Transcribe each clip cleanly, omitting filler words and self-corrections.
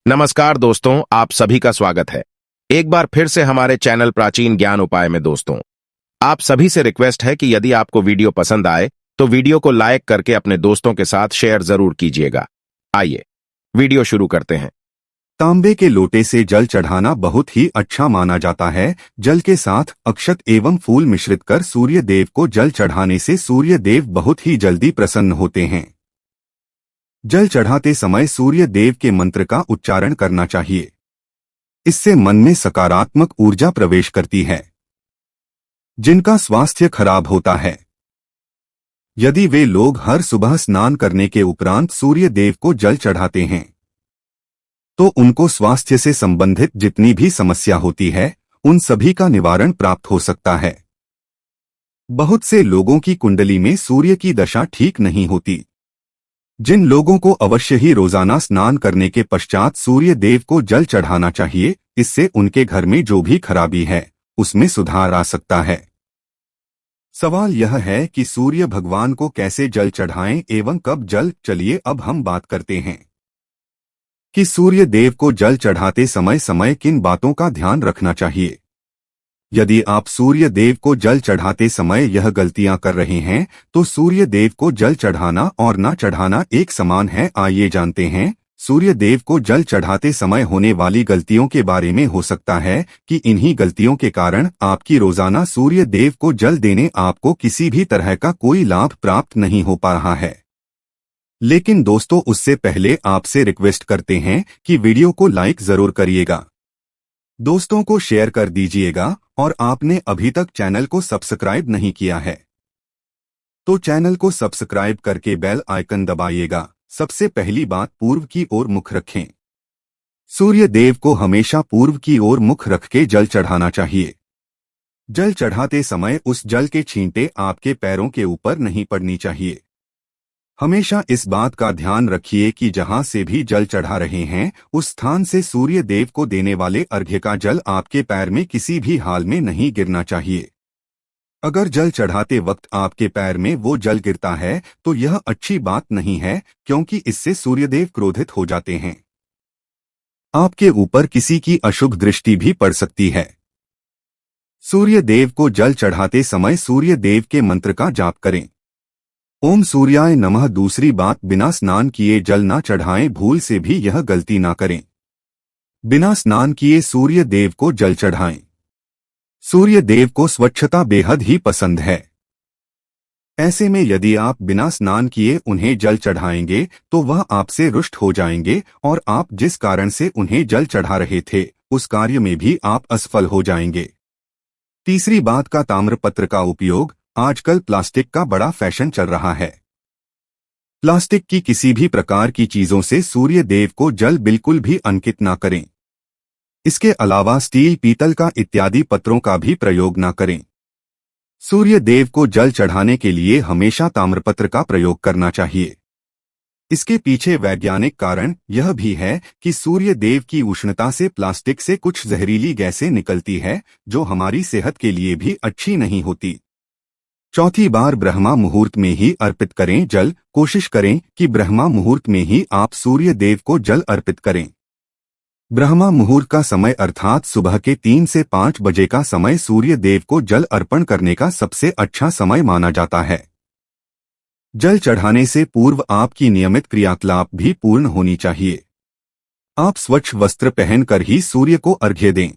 नमस्कार दोस्तों, आप सभी का स्वागत है एक बार फिर से हमारे चैनल प्राचीन ज्ञान उपाय में। दोस्तों, आप सभी से रिक्वेस्ट है कि यदि आपको वीडियो पसंद आए तो वीडियो को लाइक करके अपने दोस्तों के साथ शेयर जरूर कीजिएगा। आइए वीडियो शुरू करते हैं। तांबे के लोटे से जल चढ़ाना बहुत ही अच्छा माना जाता है। जल के साथ अक्षत एवं फूल मिश्रित कर सूर्य देव को जल चढ़ाने से सूर्य देव बहुत ही जल्दी प्रसन्न होते हैं। जल चढ़ाते समय सूर्य देव के मंत्र का उच्चारण करना चाहिए। इससे मन में सकारात्मक ऊर्जा प्रवेश करती है। जिनका स्वास्थ्य खराब होता है, यदि वे लोग हर सुबह स्नान करने के उपरांत सूर्य देव को जल चढ़ाते हैं तो उनको स्वास्थ्य से संबंधित जितनी भी समस्या होती है उन सभी का निवारण प्राप्त हो सकता है। बहुत से लोगों की कुंडली में सूर्य की दशा ठीक नहीं होती। जिन लोगों को अवश्य ही रोजाना स्नान करने के पश्चात सूर्य देव को जल चढ़ाना चाहिए, इससे उनके घर में जो भी खराबी है उसमें सुधार आ सकता है। सवाल यह है कि सूर्य भगवान को कैसे जल चढ़ाएं एवं कब जल। चलिए अब हम बात करते हैं कि सूर्य देव को जल चढ़ाते समय समय किन बातों का ध्यान रखना चाहिए। यदि आप सूर्य देव को जल चढ़ाते समय यह गलतियां कर रहे हैं तो सूर्य देव को जल चढ़ाना और ना चढ़ाना एक समान है। आइए जानते हैं सूर्य देव को जल चढ़ाते समय होने वाली गलतियों के बारे में। हो सकता है कि इन्हीं गलतियों के कारण आपकी रोजाना सूर्य देव को जल देने आपको किसी भी तरह का कोई लाभ प्राप्त नहीं हो पा रहा है। लेकिन दोस्तों, उससे पहले आपसे रिक्वेस्ट करते हैं कि वीडियो को लाइक जरूर करिएगा, दोस्तों को शेयर कर दीजिएगा और आपने अभी तक चैनल को सब्सक्राइब नहीं किया है तो चैनल को सब्सक्राइब करके बेल आइकन दबाइएगा। सबसे पहली बात, पूर्व की ओर मुख रखें। सूर्य देव को हमेशा पूर्व की ओर मुख रख के जल चढ़ाना चाहिए। जल चढ़ाते समय उस जल के छींटे आपके पैरों के ऊपर नहीं पड़नी चाहिए। हमेशा इस बात का ध्यान रखिए कि जहां से भी जल चढ़ा रहे हैं उस स्थान से सूर्य देव को देने वाले अर्घ्य का जल आपके पैर में किसी भी हाल में नहीं गिरना चाहिए। अगर जल चढ़ाते वक्त आपके पैर में वो जल गिरता है तो यह अच्छी बात नहीं है, क्योंकि इससे सूर्यदेव क्रोधित हो जाते हैं। आपके ऊपर किसी की अशुभ दृष्टि भी पड़ सकती है। सूर्य देव को जल चढ़ाते समय सूर्य देव के मंत्र का जाप करें। ओम सूर्याय नमः। दूसरी बात, बिना स्नान किए जल ना चढ़ाएं। भूल से भी यह गलती ना करें। बिना स्नान किए सूर्य देव को जल चढ़ाएं। सूर्य देव को स्वच्छता बेहद ही पसंद है। ऐसे में यदि आप बिना स्नान किए उन्हें जल चढ़ाएंगे तो वह आपसे रुष्ट हो जाएंगे और आप जिस कारण से उन्हें जल चढ़ा रहे थे उस कार्य में भी आप असफल हो जाएंगे। तीसरी बात का, ताम्रपत्र का उपयोग। आजकल प्लास्टिक का बड़ा फैशन चल रहा है। प्लास्टिक की किसी भी प्रकार की चीजों से सूर्य देव को जल बिल्कुल भी अंकित ना करें। इसके अलावा स्टील, पीतल का इत्यादि पत्रों का भी प्रयोग ना करें। सूर्य देव को जल चढ़ाने के लिए हमेशा ताम्रपत्र का प्रयोग करना चाहिए। इसके पीछे वैज्ञानिक कारण यह भी है कि सूर्य देव की उष्णता से प्लास्टिक से कुछ जहरीली गैसें निकलती है जो हमारी सेहत के लिए भी अच्छी नहीं होती। चौथी बार, ब्रह्मा मुहूर्त में ही अर्पित करें जल। कोशिश करें कि ब्रह्मा मुहूर्त में ही आप सूर्य देव को जल अर्पित करें। ब्रह्मा मुहूर्त का समय अर्थात सुबह के 3 से 5 बजे का समय सूर्य देव को जल अर्पण करने का सबसे अच्छा समय माना जाता है। जल चढ़ाने से पूर्व आपकी नियमित क्रियाकलाप भी पूर्ण होनी चाहिए। आप स्वच्छ वस्त्र पहनकर ही सूर्य को अर्घ्य दें।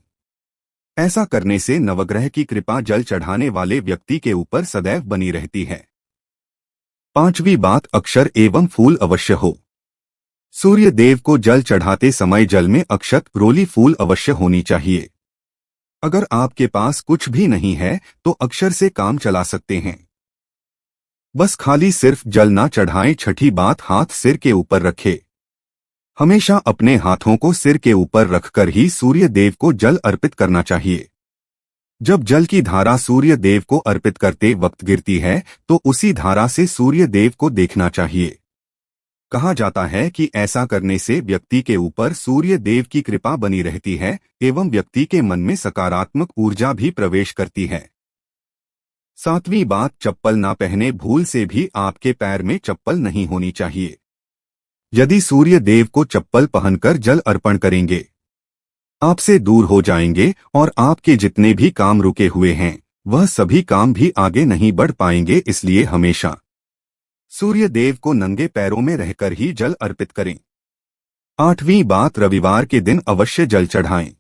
ऐसा करने से नवग्रह की कृपा जल चढ़ाने वाले व्यक्ति के ऊपर सदैव बनी रहती है। पांचवी बात, अक्षर एवं फूल अवश्य हो। सूर्य देव को जल चढ़ाते समय जल में अक्षत, रोली, फूल अवश्य होनी चाहिए। अगर आपके पास कुछ भी नहीं है तो अक्षर से काम चला सकते हैं। बस खाली सिर्फ जल ना चढ़ाएं। छठी बात, हाथ सिर के ऊपर रखें। हमेशा अपने हाथों को सिर के ऊपर रखकर ही सूर्य देव को जल अर्पित करना चाहिए। जब जल की धारा सूर्य देव को अर्पित करते वक्त गिरती है तो उसी धारा से सूर्य देव को देखना चाहिए। कहा जाता है कि ऐसा करने से व्यक्ति के ऊपर सूर्य देव की कृपा बनी रहती है एवं व्यक्ति के मन में सकारात्मक ऊर्जा भी प्रवेश करती है। सातवीं बात, चप्पल ना पहने। भूल से भी आपके पैर में चप्पल नहीं होनी चाहिए। यदि सूर्य देव को चप्पल पहनकर जल अर्पण करेंगे, आपसे दूर हो जाएंगे और आपके जितने भी काम रुके हुए हैं वह सभी काम भी आगे नहीं बढ़ पाएंगे। इसलिए हमेशा सूर्य देव को नंगे पैरों में रहकर ही जल अर्पित करें। 8वीं बात, रविवार के दिन अवश्य जल चढ़ाएं।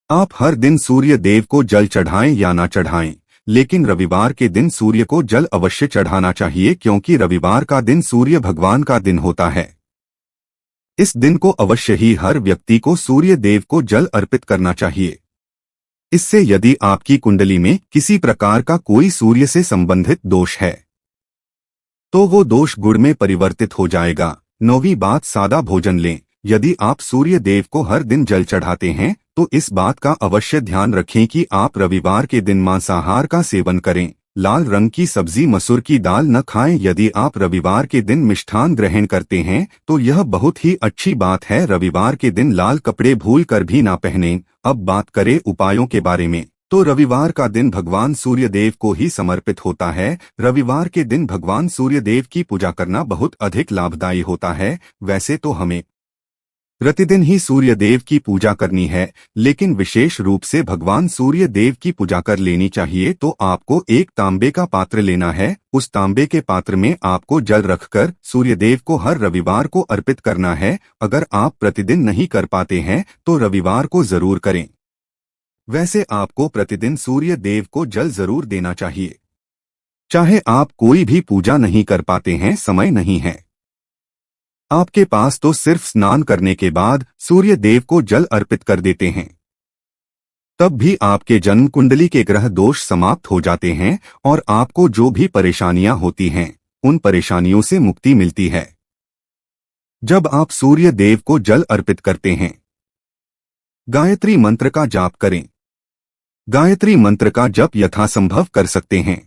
आप हर दिन सूर्य देव को जल चढ़ाएं या ना चढ़ाएं, लेकिन रविवार के दिन सूर्य को जल अवश्य चढ़ाना चाहिए, क्योंकि रविवार का दिन सूर्य भगवान का दिन होता है। इस दिन को अवश्य ही हर व्यक्ति को सूर्य देव को जल अर्पित करना चाहिए। इससे यदि आपकी कुंडली में किसी प्रकार का कोई सूर्य से संबंधित दोष है तो वो दोष गुण में परिवर्तित हो जाएगा। 9वीं बात, सादा भोजन लें। यदि आप सूर्य देव को हर दिन जल चढ़ाते हैं तो इस बात का अवश्य ध्यान रखें कि आप रविवार के दिन मांसाहार का सेवन करें। लाल रंग की सब्जी, मसूर की दाल न खाएं। यदि आप रविवार के दिन मिष्ठान ग्रहण करते हैं तो यह बहुत ही अच्छी बात है। रविवार के दिन लाल कपड़े भूल कर भी ना पहनें। अब बात करें उपायों के बारे में, तो रविवार का दिन भगवान सूर्य देव को ही समर्पित होता है। रविवार के दिन भगवान सूर्य देव की पूजा करना बहुत अधिक लाभदायी होता है। वैसे तो हमें प्रतिदिन ही सूर्य देव की पूजा करनी है, लेकिन विशेष रूप से भगवान सूर्य देव की पूजा कर लेनी चाहिए तो आपको एक तांबे का पात्र लेना है। उस तांबे के पात्र में आपको जल रखकर सूर्य देव को हर रविवार को अर्पित करना है। अगर आप प्रतिदिन नहीं कर पाते हैं तो रविवार को जरूर करें। वैसे आपको प्रतिदिन सूर्य देव को जल जरूर देना चाहिए, चाहे आप कोई भी पूजा नहीं कर पाते हैं, समय नहीं है आपके पास, तो सिर्फ स्नान करने के बाद सूर्य देव को जल अर्पित कर देते हैं। तब भी आपके जन्म कुंडली के ग्रह दोष समाप्त हो जाते हैं और आपको जो भी परेशानियां होती हैं उन परेशानियों से मुक्ति मिलती है। जब आप सूर्य देव को जल अर्पित करते हैं, गायत्री मंत्र का जाप करें। गायत्री मंत्र का जप यथासंभव कर सकते हैं।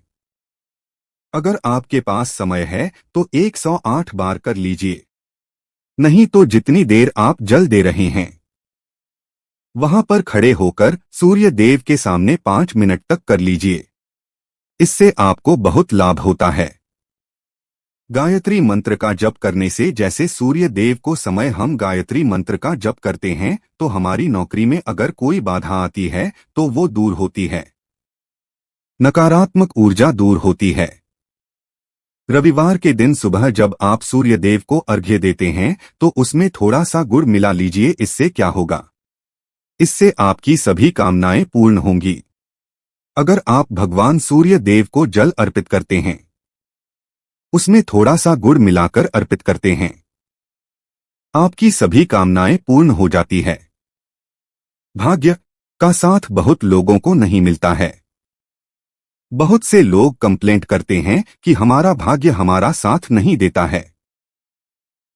अगर आपके पास समय है तो 108 बार कर लीजिए, नहीं तो जितनी देर आप जल दे रहे हैं वहां पर खड़े होकर सूर्य देव के सामने 5 मिनट तक कर लीजिए। इससे आपको बहुत लाभ होता है। गायत्री मंत्र का जप करने से जैसे सूर्य देव को समय हम गायत्री मंत्र का जप करते हैं तो हमारी नौकरी में अगर कोई बाधा आती है तो वो दूर होती है, नकारात्मक ऊर्जा दूर होती है। रविवार के दिन सुबह जब आप सूर्य देव को अर्घ्य देते हैं तो उसमें थोड़ा सा गुड़ मिला लीजिए। इससे क्या होगा, इससे आपकी सभी कामनाएं पूर्ण होंगी। अगर आप भगवान सूर्य देव को जल अर्पित करते हैं, उसमें थोड़ा सा गुड़ मिलाकर अर्पित करते हैं, आपकी सभी कामनाएं पूर्ण हो जाती है। भाग्य का साथ बहुत लोगों को नहीं मिलता है। बहुत से लोग कंप्लेंट करते हैं कि हमारा भाग्य हमारा साथ नहीं देता है।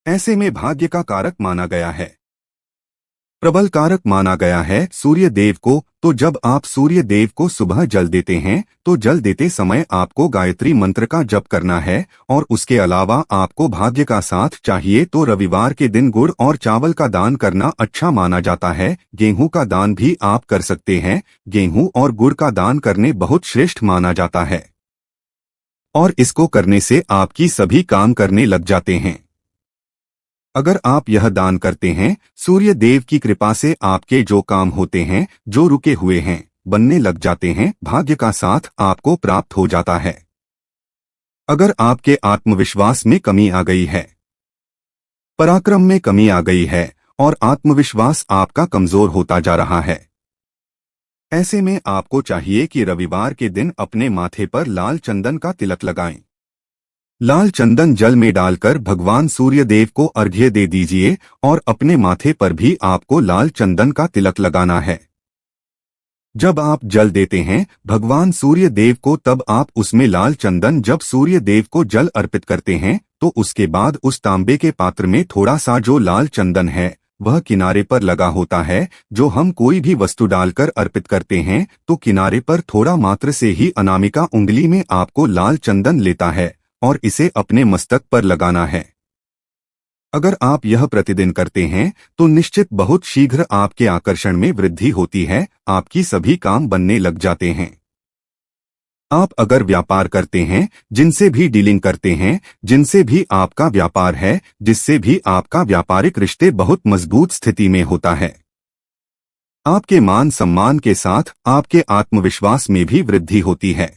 ऐसे में भाग्य का कारक माना गया है, प्रबल कारक माना गया है सूर्य देव को। तो जब आप सूर्य देव को सुबह जल देते हैं तो जल देते समय आपको गायत्री मंत्र का जप करना है और उसके अलावा आपको भाग्य का साथ चाहिए तो रविवार के दिन गुड़ और चावल का दान करना अच्छा माना जाता है। गेहूं का दान भी आप कर सकते हैं। गेहूं और गुड़ का दान करने बहुत श्रेष्ठ माना जाता है और इसको करने से आपकी सभी काम करने लग जाते हैं। अगर आप यह दान करते हैं, सूर्य देव की कृपा से आपके जो काम होते हैं, जो रुके हुए हैं, बनने लग जाते हैं। भाग्य का साथ आपको प्राप्त हो जाता है। अगर आपके आत्मविश्वास में कमी आ गई है, पराक्रम में कमी आ गई है और आत्मविश्वास आपका कमजोर होता जा रहा है, ऐसे में आपको चाहिए कि रविवार के दिन अपने माथे पर लाल चंदन का तिलक लगाएं। लाल चंदन जल में डालकर भगवान सूर्य देव को अर्घ्य दे दीजिए और अपने माथे पर भी आपको लाल चंदन का तिलक लगाना है। जब आप जल देते हैं भगवान सूर्य देव को, तब आप उसमें लाल चंदन, जब सूर्य देव को जल अर्पित करते हैं तो उसके बाद उस तांबे के पात्र में थोड़ा सा जो लाल चंदन है वह किनारे पर लगा होता है। जो हम कोई भी वस्तु डालकर अर्पित करते हैं तो किनारे पर थोड़ा मात्र से ही अनामिका उंगली में आपको लाल चंदन लेता है और इसे अपने मस्तक पर लगाना है। अगर आप यह प्रतिदिन करते हैं तो निश्चित बहुत शीघ्र आपके आकर्षण में वृद्धि होती है, आपकी सभी काम बनने लग जाते हैं। आप अगर व्यापार करते हैं, जिनसे भी डीलिंग करते हैं, जिनसे भी आपका व्यापार है, जिससे भी आपका व्यापारिक रिश्ते बहुत मजबूत स्थिति में होता है, आपके मान सम्मान के साथ आपके आत्मविश्वास में भी वृद्धि होती है।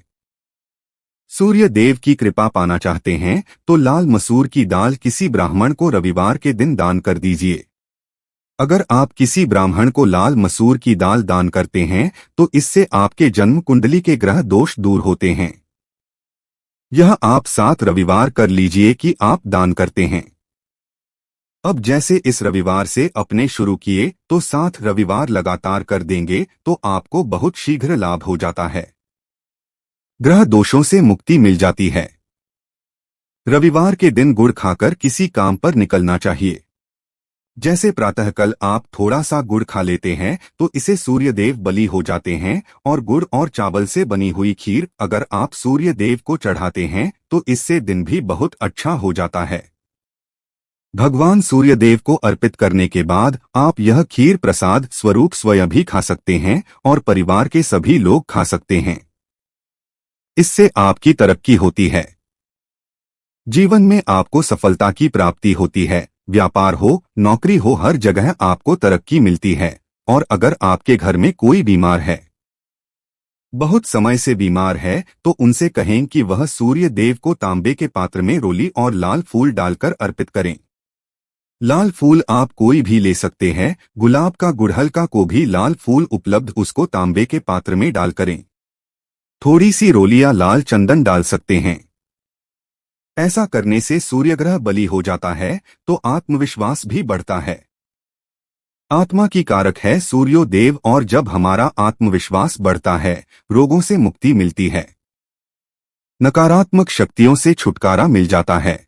सूर्य देव की कृपा पाना चाहते हैं तो लाल मसूर की दाल किसी ब्राह्मण को रविवार के दिन दान कर दीजिए। अगर आप किसी ब्राह्मण को लाल मसूर की दाल दान करते हैं तो इससे आपके जन्म कुंडली के ग्रह दोष दूर होते हैं। यह आप 7 रविवार कर लीजिए कि आप दान करते हैं। अब जैसे इस रविवार से अपने शुरू किए तो 7 रविवार लगातार कर देंगे तो आपको बहुत शीघ्र लाभ हो जाता है। ग्रह दोषों से मुक्ति मिल जाती है। रविवार के दिन गुड़ खाकर किसी काम पर निकलना चाहिए। जैसे प्रातःकाल आप थोड़ा सा गुड़ खा लेते हैं तो इसे सूर्य देव बलि हो जाते हैं, और गुड़ और चावल से बनी हुई खीर अगर आप सूर्य देव को चढ़ाते हैं तो इससे दिन भी बहुत अच्छा हो जाता है। भगवान सूर्य देव को अर्पित करने के बाद आप यह खीर प्रसाद स्वरूप स्वयं भी खा सकते हैं और परिवार के सभी लोग खा सकते हैं। इससे आपकी तरक्की होती है। जीवन में आपको सफलता की प्राप्ति होती है। व्यापार हो, नौकरी हो, हर जगह आपको तरक्की मिलती है। और अगर आपके घर में कोई बीमार है, बहुत समय से बीमार है, तो उनसे कहें कि वह सूर्य देव को तांबे के पात्र में रोली और लाल फूल डालकर अर्पित करें। लाल फूल आप कोई भी ले सकते हैं, गुलाब का, गुड़हल का, को भी लाल फूल उपलब्ध, उसको तांबे के पात्र में डाल करें। थोड़ी सी रोली या लाल चंदन डाल सकते हैं। ऐसा करने से सूर्यग्रह बलि हो जाता है तो आत्मविश्वास भी बढ़ता है। आत्मा की कारक है सूर्यो देव, और जब हमारा आत्मविश्वास बढ़ता है रोगों से मुक्ति मिलती है, नकारात्मक शक्तियों से छुटकारा मिल जाता है,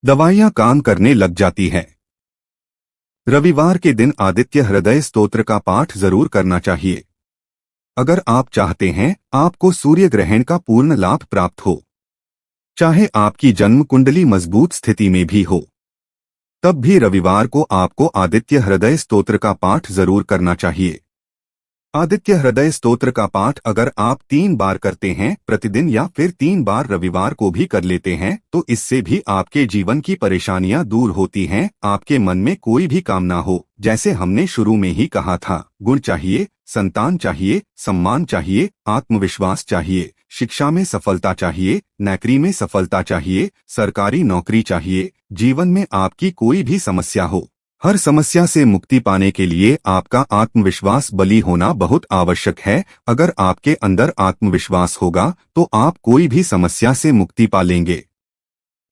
दवाइयां काम करने लग जाती है। रविवार के दिन आदित्य हृदय स्तोत्र का पाठ जरूर करना चाहिए। अगर आप चाहते हैं आपको सूर्य ग्रहण का पूर्ण लाभ प्राप्त हो, चाहे आपकी जन्म कुंडली मजबूत स्थिति में भी हो, तब भी रविवार को आपको आदित्य हृदय स्तोत्र का पाठ जरूर करना चाहिए। आदित्य हृदय स्तोत्र का पाठ अगर आप 3 बार करते हैं प्रतिदिन, या फिर 3 बार रविवार को भी कर लेते हैं, तो इससे भी आपके जीवन की परेशानियां दूर होती हैं। आपके मन में कोई भी कामना हो, जैसे हमने शुरू में ही कहा था, गुण चाहिए, संतान चाहिए, सम्मान चाहिए, आत्मविश्वास चाहिए, शिक्षा में सफलता चाहिए, नौकरी में सफलता चाहिए, सरकारी नौकरी चाहिए, जीवन में आपकी कोई भी समस्या हो, हर समस्या से मुक्ति पाने के लिए आपका आत्मविश्वास बली होना बहुत आवश्यक है। अगर आपके अंदर आत्मविश्वास होगा तो आप कोई भी समस्या से मुक्ति पा लेंगे।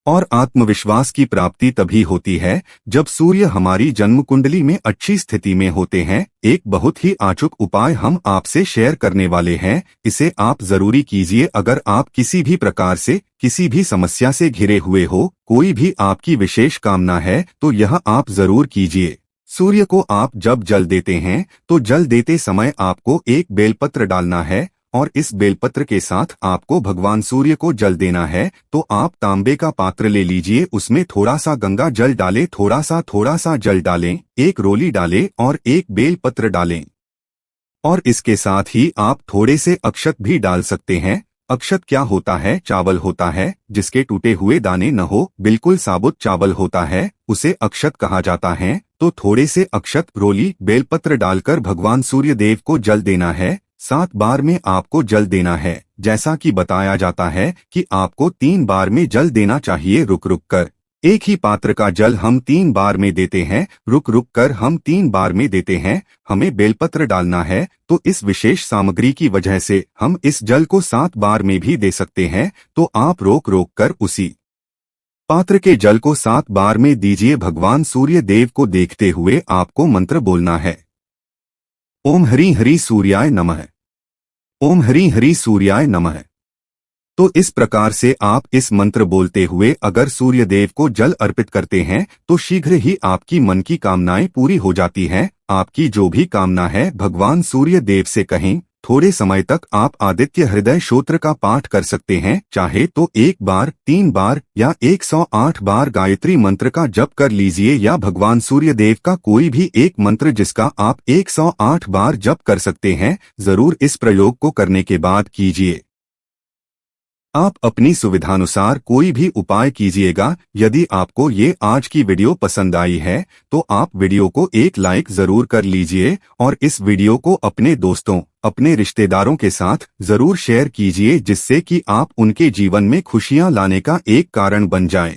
और आत्मविश्वास की प्राप्ति तभी होती है जब सूर्य हमारी जन्म कुंडली में अच्छी स्थिति में होते हैं। एक बहुत ही अचूक उपाय हम आपसे शेयर करने वाले हैं, इसे आप जरूरी कीजिए। अगर आप किसी भी प्रकार से किसी भी समस्या से घिरे हुए हो, कोई भी आपकी विशेष कामना है, तो यह आप जरूर कीजिए। सूर्य को आप जब जल देते हैं तो जल देते समय आपको एक बेलपत्र डालना है, और इस बेलपत्र के साथ आपको भगवान सूर्य को जल देना है। तो आप तांबे का पात्र ले लीजिए, उसमें थोड़ा सा गंगा जल डालें, थोड़ा सा जल डालें, एक रोली डालें और एक बेलपत्र डालें। और इसके साथ ही आप थोड़े से अक्षत भी डाल सकते हैं। अक्षत क्या होता है? चावल होता है जिसके टूटे हुए दाने न हो, बिल्कुल साबुत चावल होता है, उसे अक्षत कहा जाता है। तो थोड़े से अक्षत, रोली, बेलपत्र डालकर भगवान सूर्य देव को जल देना है। 7 बार में आपको जल देना है। जैसा कि बताया जाता है कि आपको 3 बार में जल देना चाहिए, रुक रुक कर। एक ही पात्र का जल हम 3 बार में देते हैं, रुक रुक कर हम 3 बार में देते हैं। हमें बेलपत्र डालना है, तो इस विशेष सामग्री की वजह से हम इस जल को 7 बार में भी दे सकते हैं। तो आप रोक रोक कर उसी पात्र के जल को 7 बार में दीजिए। भगवान सूर्य देव को देखते हुए आपको मंत्र बोलना है, ओम हरि हरि सूर्याय नमः, ओम हरि हरि सूर्याय नमः। तो इस प्रकार से आप इस मंत्र बोलते हुए अगर सूर्य देव को जल अर्पित करते हैं तो शीघ्र ही आपकी मन की कामनाएं पूरी हो जाती हैं। आपकी जो भी कामना है भगवान सूर्य देव से कहें। थोड़े समय तक आप आदित्य हृदय स्तोत्र का पाठ कर सकते हैं, चाहे तो 1 बार, 3 बार या 108 बार गायत्री मंत्र का जप कर लीजिए, या भगवान सूर्य देव का कोई भी एक मंत्र जिसका आप 108 बार जप कर सकते हैं। जरूर इस प्रयोग को करने के बाद कीजिए। आप अपनी सुविधानुसार कोई भी उपाय कीजिएगा। यदि आपको ये आज की वीडियो पसंद आई है तो आप वीडियो को एक लाइक जरूर कर लीजिए और इस वीडियो को अपने दोस्तों, अपने रिश्तेदारों के साथ जरूर शेयर कीजिए, जिससे कि आप उनके जीवन में खुशियां लाने का एक कारण बन जाएं।